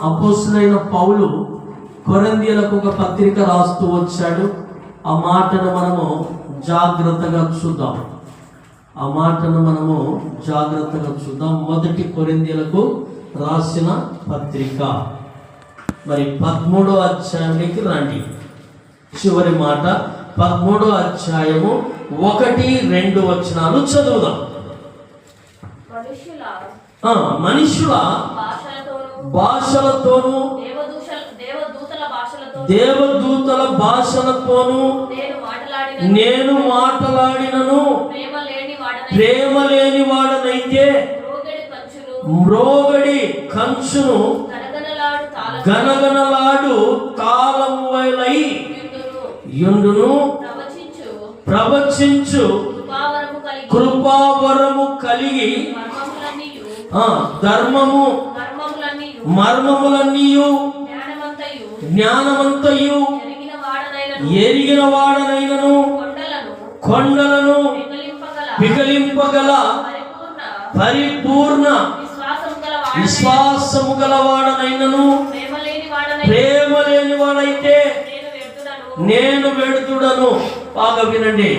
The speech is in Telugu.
అపోస్తలుడైన పౌలు కొరింథీయులకు ఒక పత్రిక రాస్తూ వచ్చాడు. ఆ మాటను మనము జాగ్రత్తగా చూద్దాం. మొదటి కొరింథీయులకు రాసిన పత్రిక మరి 13వ అధ్యాయానికి రండి. చివరి మాట 13వ అధ్యాయము 1-2 వచనాలు చదువుదాం. మనుషుల భాషలతోనూ దేవదూతల భాషలతోనూ నేను మాట్లాడినను ప్రేమ లేని వాడనైతే మ్రోగడి కంచును గనగనలాడు తాళము వలె యుండును. ప్రవచించు కృపావరము కలిగి ధర్మము మర్మములన్నీయు జ్ఞానమంతయు ఎరిగిన వాడనైనను కొండలను పికలింపగల పరిపూర్ణ విశ్వాసము గలవాడనైనను ప్రేమ లేని వాడైతే నేను వెడుతుడను. బాగా వినండి.